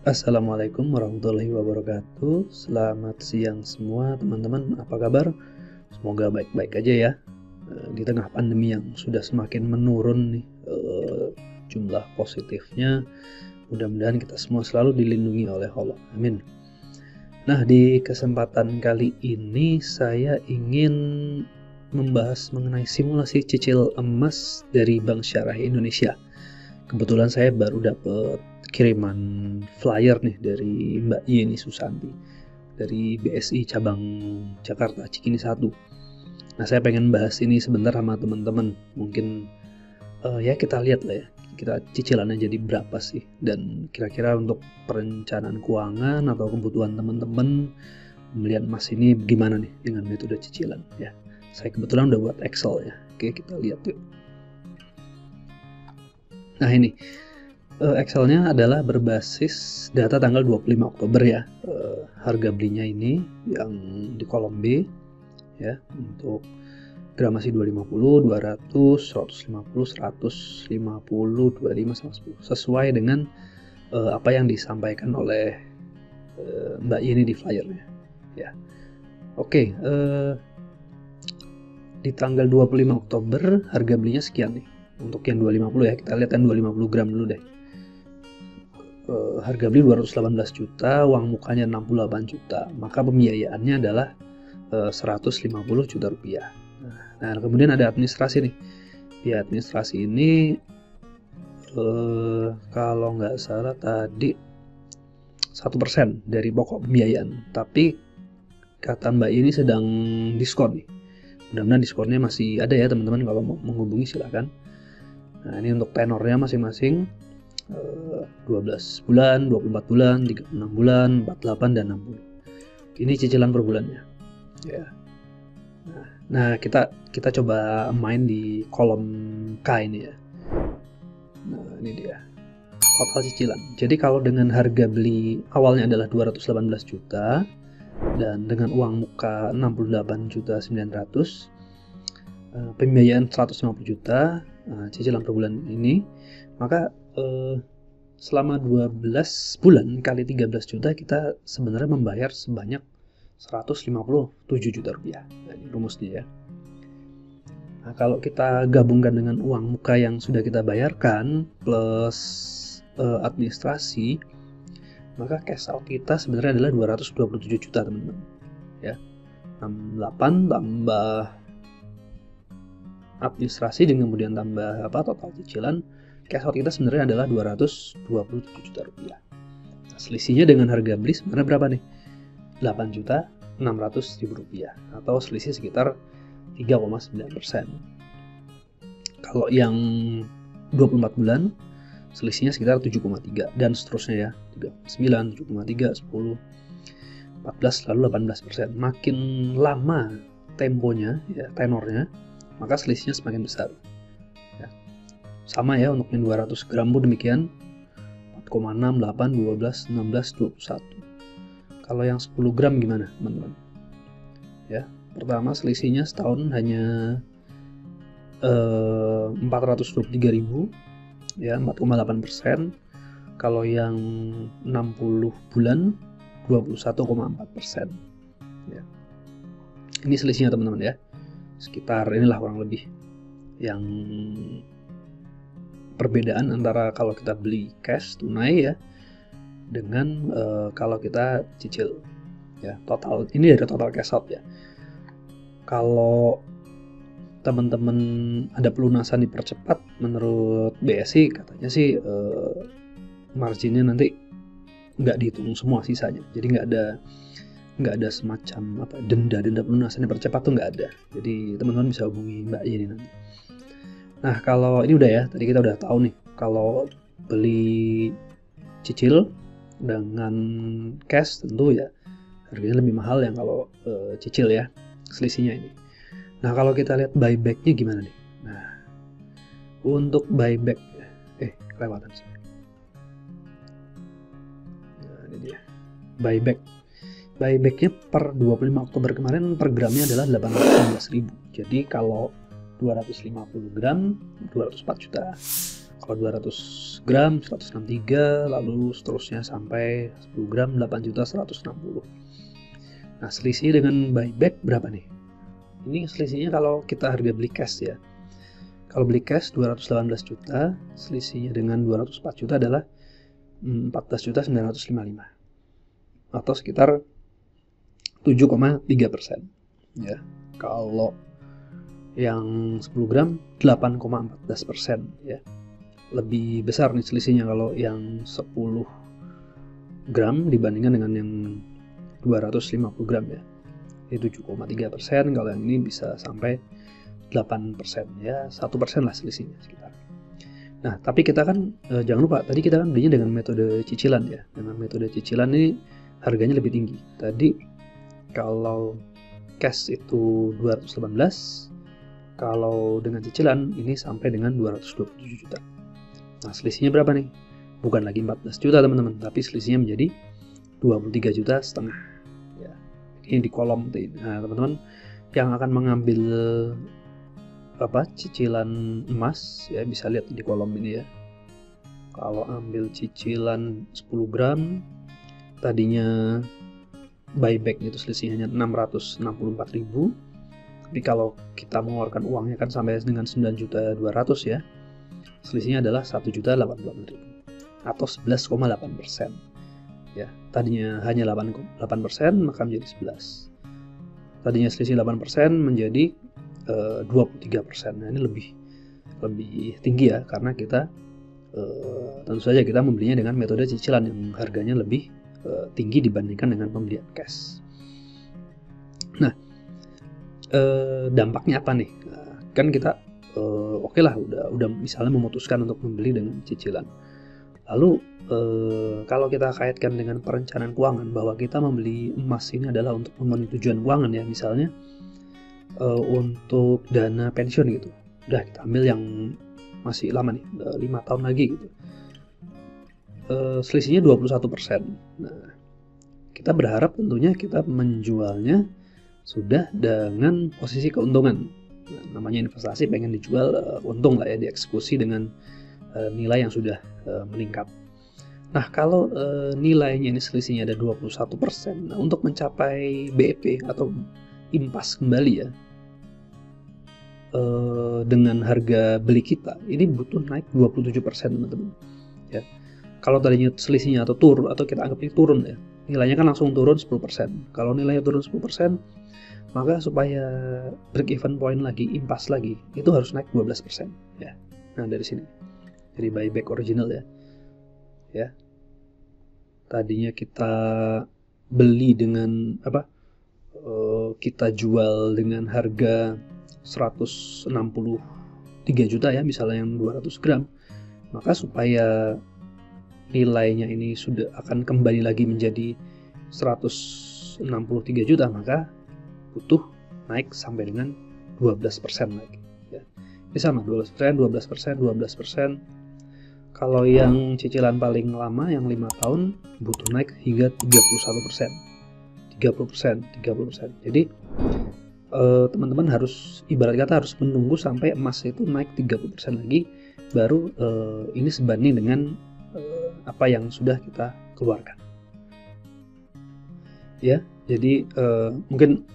Assalamualaikum warahmatullahi wabarakatuh. Selamat siang semua teman-teman, apa kabar? Semoga baik-baik aja ya. Di tengah pandemi yang sudah semakin menurun nih jumlah positifnya, mudah-mudahan kita semua selalu dilindungi oleh Allah. Amin. Nah, di kesempatan kali ini saya ingin membahas mengenai simulasi cicil emas dari Bank Syariah Indonesia. Kebetulan saya baru dapat kiriman flyer nih dari Mbak Yeni Susanti dari BSI cabang Jakarta Cikini 1. Nah, saya pengen bahas ini sebentar sama teman-teman. Mungkin ya kita lihat lah ya, kita cicilannya jadi berapa sih, dan kira-kira untuk perencanaan keuangan atau kebutuhan teman-teman pembelian emas ini gimana nih dengan metode cicilan ya. Saya kebetulan udah buat Excel ya. Oke, kita lihat yuk. Nah, ini Excelnya adalah berbasis data tanggal 25 Oktober ya. Harga belinya ini yang di kolom B ya, untuk gramasi 250, 200, 150, 150, 25 sama 10 sesuai dengan apa yang disampaikan oleh Mbak Yeni di flyernya ya. Oke, di tanggal 25 Oktober harga belinya sekian nih. Untuk yang 250 ya, kita lihat yang 250 gram dulu deh. Harga beli 218 juta, uang mukanya 68 juta, maka pembiayaannya adalah 150 juta rupiah. Nah, kemudian ada administrasi nih. Di administrasi ini kalau nggak salah tadi 1% dari pokok pembiayaan, tapi kata Mbak ini sedang diskon nih. Mudah-mudahan diskonnya masih ada ya teman-teman, kalau mau menghubungi silakan. Nah, ini untuk tenornya masing-masing 12 bulan, 24 bulan, 36 bulan, 48 dan 60. Ini cicilan per bulannya. Ya. Nah, kita coba main di kolom K ini ya. Nah, ini dia. Total cicilan. Jadi kalau dengan harga beli awalnya adalah 218 juta dan dengan uang muka 68.900.000, pembiayaan 150 juta, cicilan per bulan ini, maka selama 12 bulan kali 13 juta kita sebenarnya membayar sebanyak 157 juta rupiah. Nah, ini rumusnya ya. Nah, kalau kita gabungkan dengan uang muka yang sudah kita bayarkan plus administrasi, maka cash out kita sebenarnya adalah 227 juta teman-teman ya. 68 tambah administrasi dan kemudian tambah total cicilan, cash out kita sebenarnya adalah 227 juta rupiah. Nah, selisihnya dengan harga beli sebenarnya berapa nih? 8.600.000 rupiah, atau selisih sekitar 3,9%. Kalau yang 24 bulan selisihnya sekitar 7,3 dan seterusnya ya, 3,9, 7,3, 10, 14 lalu 18%. Makin lama temponya ya, tenornya, maka selisihnya semakin besar ya. Sama ya untuk yang 200 gram pun demikian, 4,6, 8, 12, 16, 21. Kalau yang 10 gram gimana teman-teman ya? Pertama selisihnya setahun hanya 423.000 ya, 4,8%. Kalau yang 60 bulan 21,4% ya. Ini selisihnya teman-teman ya. Sekitar inilah kurang lebih yang perbedaan antara kalau kita beli cash tunai ya dengan kalau kita cicil ya. Total ini dari total cash out ya. Kalau teman-teman ada pelunasan dipercepat, menurut BSI katanya sih marginnya nanti nggak dihitung semua sisanya, jadi nggak ada semacam denda pelunasan dipercepat tuh nggak ada. Jadi teman-teman bisa hubungi Mbak Yeni nanti. Nah, kalau ini udah ya, tadi kita udah tahu nih kalau beli cicil dengan cash tentu ya harganya lebih mahal yang kalau cicil ya, selisihnya ini. Nah, kalau kita lihat buybacknya gimana nih? Nah, untuk buyback kelewatan sih. Nah, ini dia buybacknya per 25 Oktober kemarin per gramnya adalah 815.000. Jadi kalau 250 gram 204 juta. Kalau 200 gram 163, lalu seterusnya sampai 10 gram 8.160. Nah, selisih dengan buyback berapa nih? Ini selisihnya kalau kita harga beli cash ya. Kalau beli cash 218 juta, selisihnya dengan 204 juta adalah 14.955 atau sekitar 7,3%. Ya, kalau yang 10 gram 8,14% ya. Lebih besar nih selisihnya kalau yang 10 gram dibandingkan dengan yang 250 gram ya. Ini 7,3%, kalau yang ini bisa sampai 8% ya, 1% lah selisihnya sekitar. Nah, tapi kita kan jangan lupa tadi kita kan belinya dengan metode cicilan ya. Dengan metode cicilan ini harganya lebih tinggi. Tadi kalau cash itu 218, kalau dengan cicilan ini sampai dengan 227 juta. Nah, selisihnya berapa nih? Bukan lagi 14 juta teman-teman, tapi selisihnya menjadi 23 juta setengah. Ya, ini di kolom ini. Nah, teman-teman yang akan mengambil cicilan emas ya bisa lihat di kolom ini ya. Kalau ambil cicilan 10 gram tadinya buyback itu selisihnya 664.000, tapi kalau kita mengeluarkan uangnya kan sampai dengan 9.200.000 ya, selisihnya adalah 1.084.000 atau 11,8% ya. Tadinya hanya 8% maka menjadi 11. Tadinya selisih 8% menjadi 23%. Nah, ini lebih tinggi ya, karena kita tentu saja kita membelinya dengan metode cicilan yang harganya lebih tinggi dibandingkan dengan pembelian cash. Nah, dampaknya apa nih? Kan kita oke lah udah misalnya memutuskan untuk membeli dengan cicilan. Lalu kalau kita kaitkan dengan perencanaan keuangan bahwa kita membeli emas ini adalah untuk memenuhi tujuan keuangan ya, misalnya untuk dana pensiun gitu. Udah kita ambil yang masih lama nih, 5 tahun lagi gitu. Selisihnya 21%. Nah, kita berharap tentunya kita menjualnya sudah dengan posisi keuntungan. Nah, namanya investasi, pengen dijual untung lah ya, dieksekusi dengan nilai yang sudah meningkat. Nah, kalau nilainya ini selisihnya ada 21%, nah, untuk mencapai BEP atau impas kembali ya, dengan harga beli kita ini butuh naik 27% teman-teman ya. Kalau tadinya selisihnya atau kita anggap ini turun ya, nilainya kan langsung turun 10%. Kalau nilainya turun 10%, maka supaya break even point lagi, impas lagi, itu harus naik 12% ya. Nah, dari sini jadi buyback original ya. Tadinya kita beli dengan kita jual dengan harga 163 juta ya, misalnya yang 200 gram, maka supaya nilainya ini sudah akan kembali lagi menjadi 163 juta, maka butuh naik sampai dengan 12% lagi ya. Ini sama 12%. Kalau yang cicilan paling lama yang 5 tahun butuh naik hingga 30%. Jadi teman-teman harus, ibarat kata harus menunggu sampai emas itu naik 30% lagi, baru ini sebanding dengan apa yang sudah kita keluarkan ya. Jadi mungkin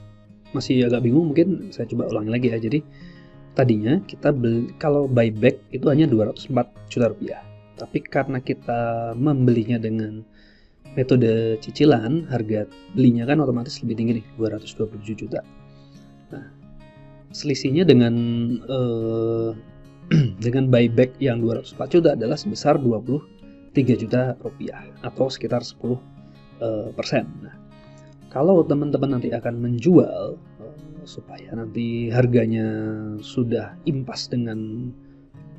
masih agak bingung, mungkin saya coba ulangi lagi ya. Jadi tadinya kita beli, kalau buyback itu hanya 204 juta rupiah, tapi karena kita membelinya dengan metode cicilan, harga belinya kan otomatis lebih tinggi nih, 227 juta. Nah, selisihnya dengan dengan buyback yang 204 juta adalah sebesar 23 juta rupiah atau sekitar 10%. Nah, kalau teman-teman nanti akan menjual supaya nanti harganya sudah impas dengan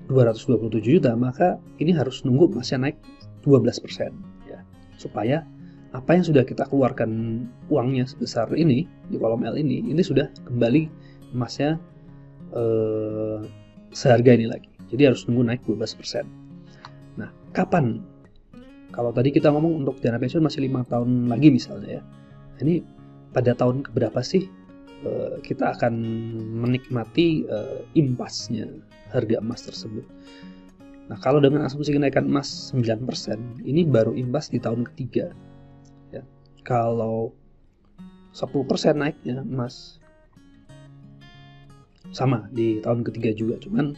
227 juta, maka ini harus nunggu emasnya naik 12% ya, supaya apa yang sudah kita keluarkan uangnya sebesar ini di kolom L ini sudah kembali emasnya seharga ini lagi. Jadi harus nunggu naik 12%. Nah, kapan? Kalau tadi kita ngomong untuk dana pensiun masih 5 tahun lagi misalnya ya. Ini pada tahun keberapa sih kita akan menikmati impasnya harga emas tersebut? Nah, kalau dengan asumsi kenaikan emas 9%, ini baru imbas di tahun ketiga. Ya. Kalau 10% naiknya emas, sama di tahun ketiga juga, cuman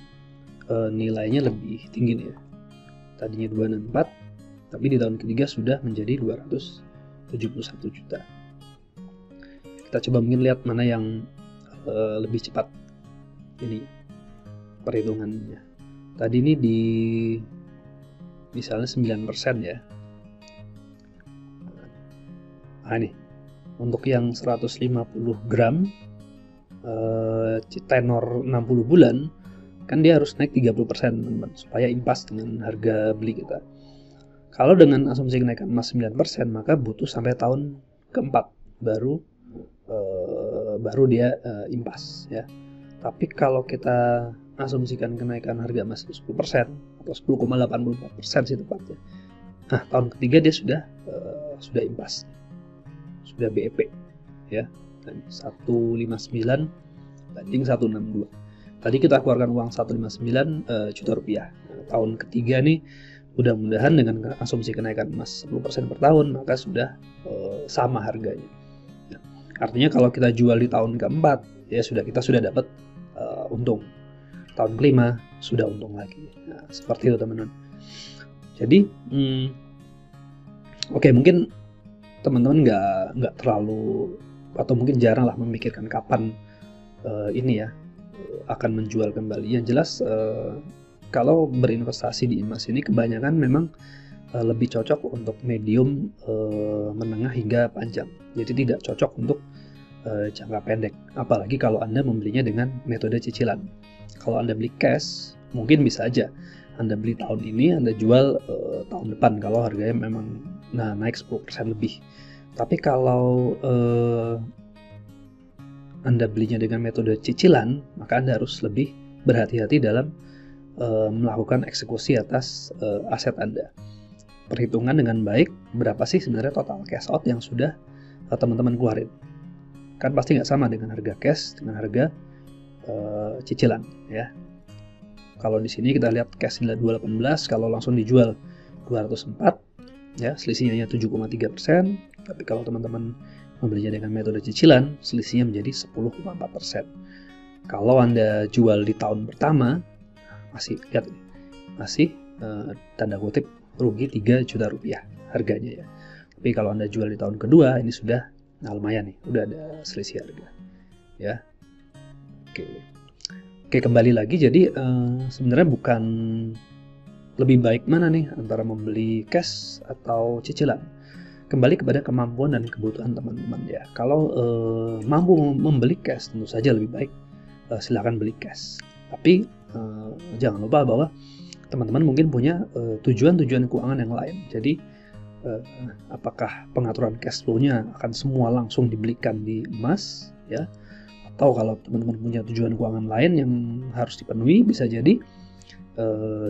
nilainya lebih tinggi nih ya. Tadinya 264, tapi di tahun ketiga sudah menjadi 271 juta. Kita coba mungkin lihat mana yang lebih cepat ini perhitungannya. Tadi ini di misalnya 9% ya. Nah ini untuk yang 150 gram tenor 60 bulan kan dia harus naik 30% teman-teman, supaya impas dengan harga beli kita. Kalau dengan asumsi kenaikan emas 9%, maka butuh sampai tahun keempat baru dia impas ya. Tapi kalau kita asumsikan kenaikan harga emas 10% atau 10,84% sih tepatnya. Nah, tahun ketiga dia sudah impas. Sudah BEP ya. 159 banding 162. Tadi kita keluarkan uang 159 juta rupiah. Nah, tahun ketiga nih mudah-mudahan dengan asumsi kenaikan emas 10% per tahun maka sudah sama harganya. Nah, artinya kalau kita jual di tahun keempat ya kita sudah dapat untung. Tahun kelima sudah untung lagi. Nah, seperti itu teman-teman. Jadi oke, mungkin teman-teman nggak terlalu atau mungkin jarang lah memikirkan kapan ini ya akan menjual kembali. Yang jelas kalau berinvestasi di emas ini kebanyakan memang lebih cocok untuk medium, menengah hingga panjang. Jadi tidak cocok untuk jangka pendek. Apalagi kalau Anda membelinya dengan metode cicilan. Kalau Anda beli cash, mungkin bisa aja Anda beli tahun ini, Anda jual tahun depan kalau harganya memang naik 10% lebih. Tapi kalau Anda belinya dengan metode cicilan, maka Anda harus lebih berhati-hati dalam melakukan eksekusi atas aset Anda. Perhitungan dengan baik, berapa sih sebenarnya total cash out yang sudah teman-teman keluarin. Kan pasti nggak sama dengan harga cash dengan harga cicilan ya. Kalau di sini kita lihat cash nilai 218, kalau langsung dijual 204 ya, selisihnya hanya 7,3%. Tapi kalau teman-teman membelinya dengan metode cicilan, selisihnya menjadi 10,4%. Kalau Anda jual di tahun pertama, masih lihat ini, masih tanda kutip rugi 3 juta rupiah harganya ya. Tapi kalau Anda jual di tahun kedua, ini sudah lumayan nih, udah ada selisih harga ya. Oke, kembali lagi. Jadi sebenarnya bukan lebih baik mana nih antara membeli cash atau cicilan. Kembali kepada kemampuan dan kebutuhan teman-teman ya. Kalau mampu membeli cash, tentu saja lebih baik silakan beli cash. Tapi jangan lupa bahwa teman-teman mungkin punya tujuan-tujuan keuangan yang lain. Jadi apakah pengaturan cash flow-nya akan semua langsung dibelikan di emas ya? Atau kalau teman-teman punya tujuan keuangan lain yang harus dipenuhi, bisa jadi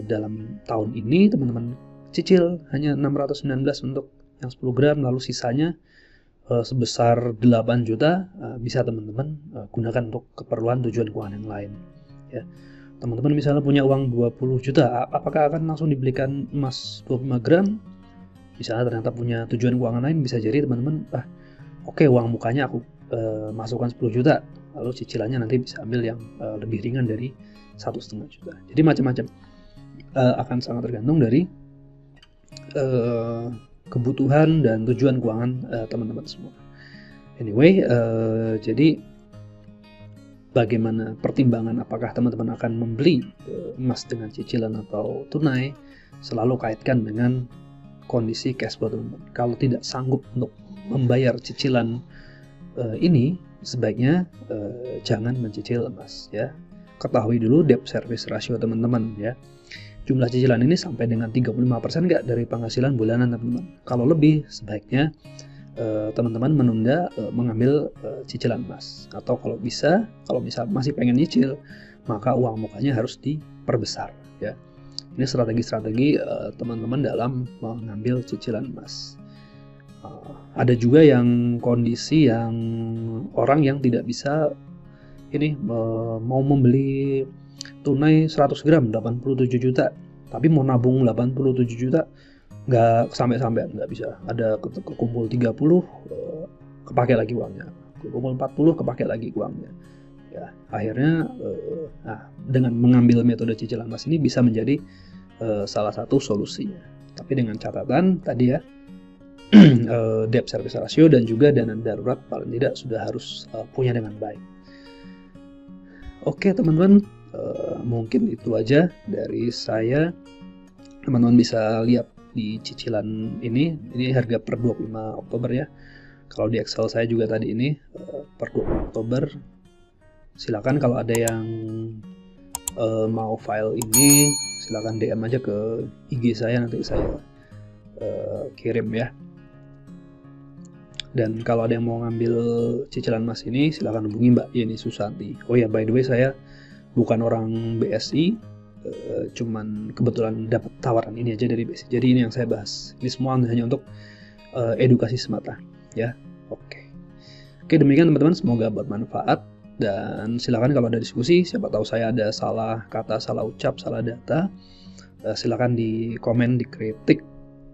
dalam tahun ini teman-teman cicil hanya 619 untuk yang 10 gram, lalu sisanya sebesar 8 juta bisa teman-teman gunakan untuk keperluan tujuan keuangan yang lain ya. Teman-teman misalnya punya uang 20 juta, apakah akan langsung dibelikan emas 25 gram? Misalnya ternyata punya tujuan keuangan lain, bisa jadi teman-teman oke, uang mukanya aku masukkan 10 juta, lalu cicilannya nanti bisa ambil yang lebih ringan dari 1,5 juta. Jadi macam-macam, akan sangat tergantung dari kebutuhan dan tujuan keuangan teman-teman semua. Anyway, jadi bagaimana pertimbangan apakah teman-teman akan membeli emas dengan cicilan atau tunai, selalu kaitkan dengan kondisi cash flow teman-teman. Kalau tidak sanggup untuk membayar cicilan ini, sebaiknya jangan mencicil emas ya. Ketahui dulu debt service ratio teman-teman ya. Jumlah cicilan ini sampai dengan 35% nggak dari penghasilan bulanan teman-teman. Kalau lebih, sebaiknya teman-teman menunda mengambil cicilan emas. Atau kalau bisa, kalau misal masih pengen nyicil, maka uang mukanya harus diperbesar ya. Ini strategi-strategi teman-teman dalam mengambil cicilan emas. Ada juga yang kondisi yang orang yang tidak bisa ini mau membeli tunai 100 gram 87 juta, tapi mau nabung 87 juta nggak sampai-sampai, nggak bisa. Ada kekumpul 30, kepake lagi uangnya, kekumpul 40, kepake lagi uangnya. Ya, akhirnya dengan mengambil metode cicilan mas ini bisa menjadi salah satu solusinya. Tapi dengan catatan tadi ya, debt service ratio dan juga dana darurat paling tidak sudah harus punya dengan baik. Oke teman-teman, mungkin itu aja dari saya. Teman-teman bisa lihat di cicilan ini harga per 25 Oktober ya. Kalau di Excel saya juga tadi ini per 20 Oktober. Silakan kalau ada yang mau file ini, silakan DM aja ke IG saya, nanti saya kirim ya. Dan kalau ada yang mau ngambil cicilan mas ini, silakan hubungi Mbak Yeni Susanti. Oh ya, by the way, saya bukan orang BSI, cuman kebetulan dapat tawaran ini aja dari BSI. Jadi ini yang saya bahas. Ini semua hanya untuk edukasi semata, ya. Oke, demikian teman-teman. Semoga bermanfaat. Dan silakan kalau ada diskusi, siapa tahu saya ada salah kata, salah ucap, salah data, silakan di komen, dikritik,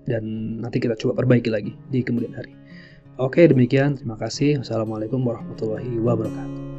dan nanti kita coba perbaiki lagi di kemudian hari. Oke, demikian. Terima kasih. Wassalamualaikum warahmatullahi wabarakatuh.